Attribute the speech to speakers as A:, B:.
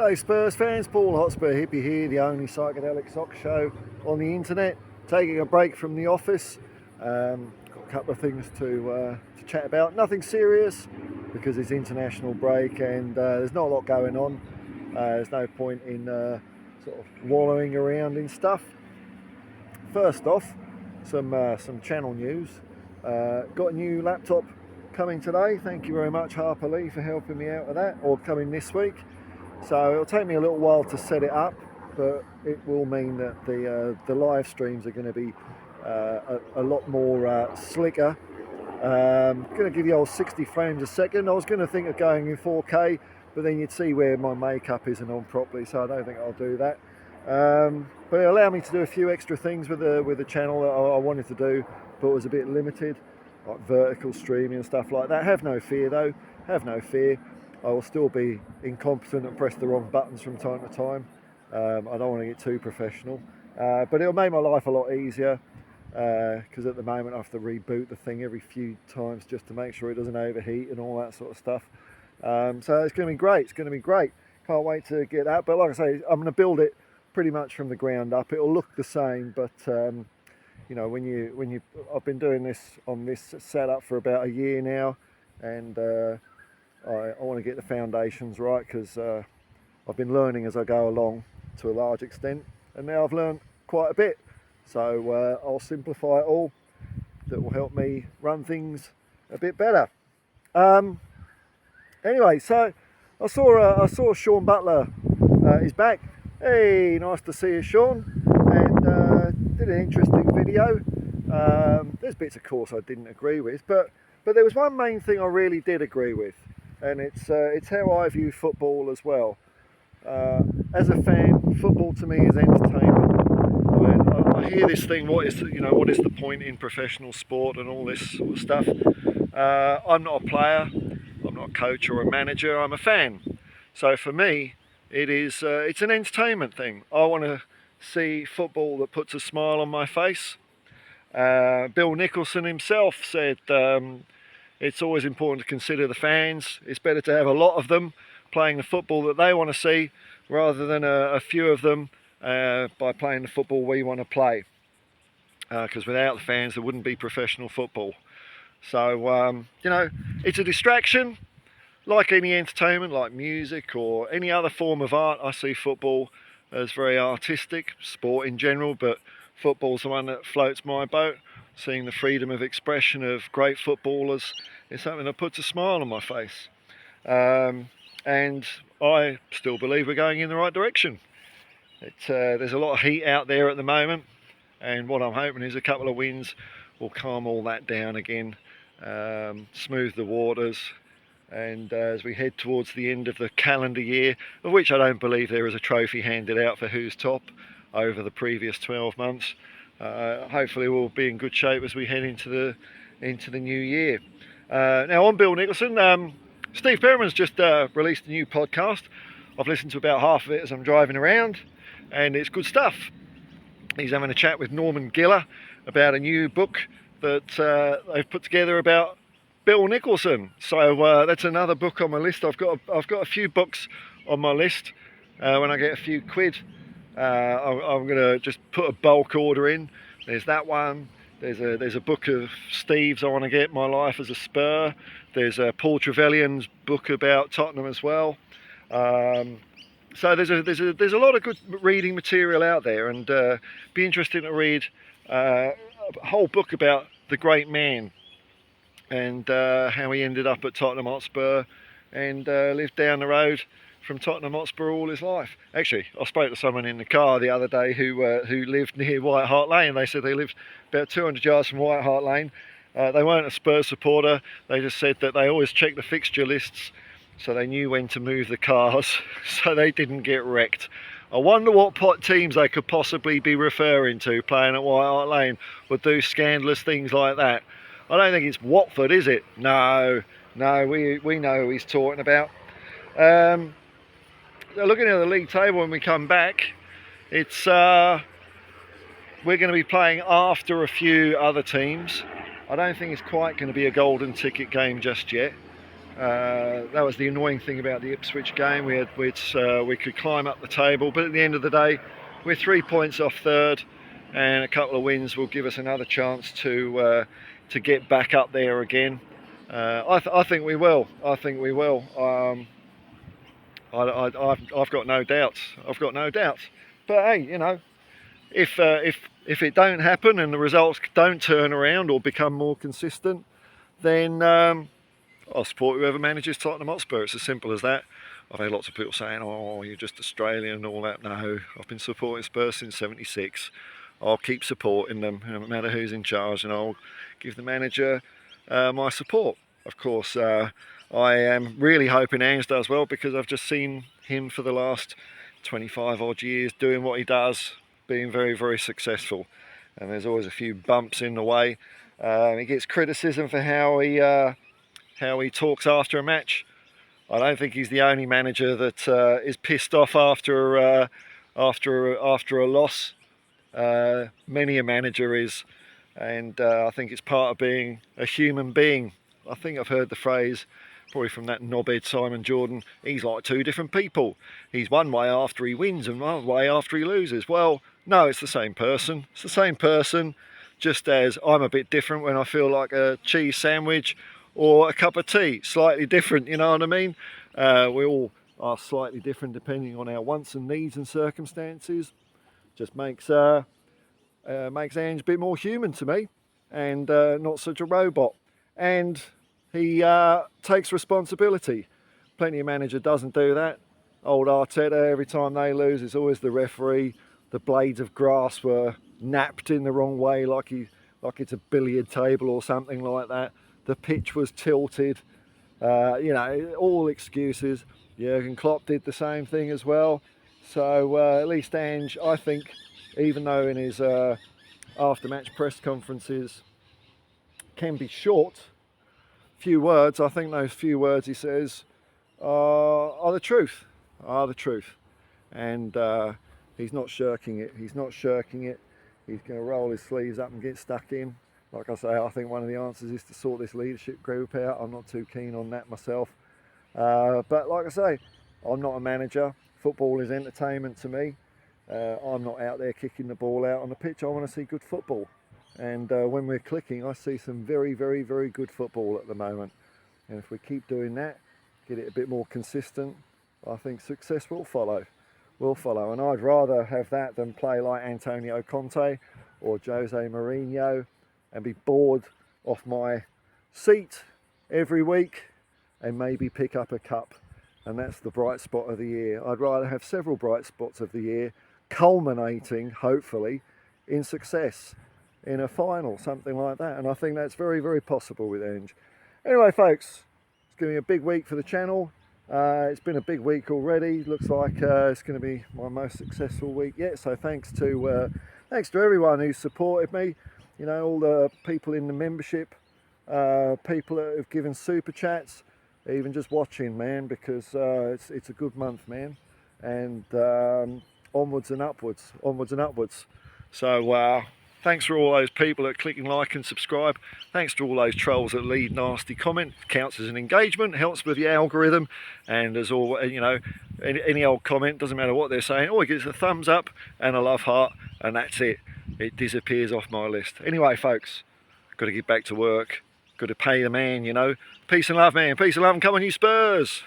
A: G'day Spurs fans, Paul Hotspur Hippie here, the only psychedelic sock show on the internet. Taking a break from the office. Got a couple of things to chat about. Nothing serious because it's international break and there's not a lot going on. There's no point in sort of wallowing around in stuff. First off, some channel news. Got a new laptop coming today. Thank you very much, Harper Lee, for helping me out with that, or coming this week. So it'll take me a little while to set it up, but it will mean that the live streams are going to be a lot more slicker. Going to give you all 60 frames a second. I was going to think of going in 4K, but then you'd see where my makeup isn't on properly, so I don't think I'll do that. But it'll allow me to do a few extra things with the channel that I wanted to do, but was a bit limited, like vertical streaming and stuff like that. Have no fear though. Have no fear. I will still be incompetent and press the wrong buttons from time to time. I don't want to get too professional, but it'll make my life a lot easier because at the moment I have to reboot the thing every few times just to make sure it doesn't overheat and all that sort of stuff. So it's going to be great. It's going to be great. Can't wait to get that. But like I say, I'm going to build it pretty much from the ground up. It'll look the same, but you know, I've been doing this on this setup for about a year now, and I want to get the foundations right because I've been learning as I go along to a large extent, and now I've learned quite a bit. So I'll simplify it all. That will help me run things a bit better. Anyway, so I saw Sean Butler is back. Hey, nice to see you, Sean. And did an interesting video. There's bits, of course, I didn't agree with, but there was one main thing I really did agree with. And it's how I view football as well. As a fan, football to me is entertainment. I hear this thing: what is the point in professional sport and all this sort of stuff? I'm not a player, I'm not a coach or a manager. I'm a fan. So for me, it's an entertainment thing. I want to see football that puts a smile on my face. Bill Nicholson himself said. It's always important to consider the fans. It's better to have a lot of them playing the football that they want to see rather than a few of them by playing the football we want to play. Because without the fans, there wouldn't be professional football. So, you know, it's a distraction. Like any entertainment, like music or any other form of art, I see football as very artistic, sport in general, but football's the one that floats my boat. Seeing the freedom of expression of great footballers is something that puts a smile on my face. And I still believe we're going in the right direction. There's a lot of heat out there at the moment, and what I'm hoping is a couple of wins will calm all that down again, smooth the waters, and as we head towards the end of the calendar year, of which I don't believe there is a trophy handed out for who's top over the previous 12 months, hopefully we'll be in good shape as we head into the new year. Now on Bill Nicholson, Steve Perriman's just released a new podcast. I've listened to about half of it as I'm driving around, and it's good stuff. He's having a chat with Norman Giller about a new book that they've put together about Bill Nicholson. So that's another book on my list. I've got a few books on my list. When I get a few quid, I'm going to just put a bulk order in. There's that one. There's a book of Steve's I want to get, My Life as a Spur. There's Paul Trevelyan's book about Tottenham as well. So there's a lot of good reading material out there, and be interesting to read a whole book about the great man and how he ended up at Tottenham Hotspur and lived down the road from Tottenham Hotspur all his life. Actually, I spoke to someone in the car the other day who lived near White Hart Lane. They said they lived about 200 yards from White Hart Lane. They weren't a Spurs supporter. They just said that they always checked the fixture lists, so they knew when to move the cars, so they didn't get wrecked. I wonder what pot teams they could possibly be referring to playing at White Hart Lane would do scandalous things like that. I don't think it's Watford, is it? No, we know who he's talking about. Looking at the league table when we come back, it's we're going to be playing after a few other teams. I don't think it's quite going to be a golden ticket game just yet. That was the annoying thing about the Ipswich game. We could climb up the table, but at the end of the day, we're 3 points off third, and a couple of wins will give us another chance to get back up there again. I think we will. I think we will. I've got no doubts. I've got no doubts. But hey, you know, if it don't happen and the results don't turn around or become more consistent, then I'll support whoever manages Tottenham Hotspur. It's as simple as that. I've had lots of people saying, "Oh, you're just Australian and all that." No, I've been supporting Spurs since '76. I'll keep supporting them, no matter who's in charge, and I'll give the manager my support. Of course, I am really hoping Ange does well, because I've just seen him for the last 25 odd years doing what he does, being very, very successful. And there's always a few bumps in the way. He gets criticism for how he talks after a match. I don't think he's the only manager that is pissed off after a loss. Many a manager is, and I think it's part of being a human being. I think I've heard the phrase, probably from that knobhead Simon Jordan, he's like two different people. He's one way after he wins and one way after he loses. Well, no, it's the same person. It's the same person, just as I'm a bit different when I feel like a cheese sandwich or a cup of tea. Slightly different, you know what I mean? We all are slightly different depending on our wants and needs and circumstances. Just makes Ange a bit more human to me, and not such a robot. And he takes responsibility. Plenty of manager doesn't do that. Old Arteta, every time they lose, it's always the referee. The blades of grass were napped in the wrong way, like it's a billiard table or something like that. The pitch was tilted. You know, all excuses. Jurgen Klopp did the same thing as well. So at least Ange, I think, even though in his after-match press conferences can be short, few words, I think those few words he says are the truth. Are the truth. And he's not shirking it. He's not shirking it. He's going to roll his sleeves up and get stuck in. Like I say, I think one of the answers is to sort this leadership group out. I'm not too keen on that myself. But like I say, I'm not a manager. Football is entertainment to me. I'm not out there kicking the ball out on the pitch. I want to see good football. And when we're clicking, I see some very, very, very good football at the moment. And if we keep doing that, get it a bit more consistent, I think success will follow. And I'd rather have that than play like Antonio Conte or Jose Mourinho and be bored off my seat every week and maybe pick up a cup. And that's the bright spot of the year. I'd rather have several bright spots of the year culminating, hopefully, in success in a final, something like that. And I think that's very, very possible with Ange. Anyway, folks, it's going to be a big week for the channel. It's been a big week already. Looks like it's going to be my most successful week yet. So thanks to everyone who supported me. You know, all the people in the membership, people that have given super chats, even just watching, man, because it's a good month, man. And onwards and upwards. So thanks for all those people that click and like and subscribe. Thanks to all those trolls that leave nasty comment. Counts as an engagement, helps with the algorithm. And as all, you know, any old comment, doesn't matter what they're saying, all it gets a thumbs up and a love heart, and that's it. It disappears off my list. Anyway, folks, got to get back to work. Got to pay the man, you know. Peace and love, man. Peace and love, and come on, you Spurs.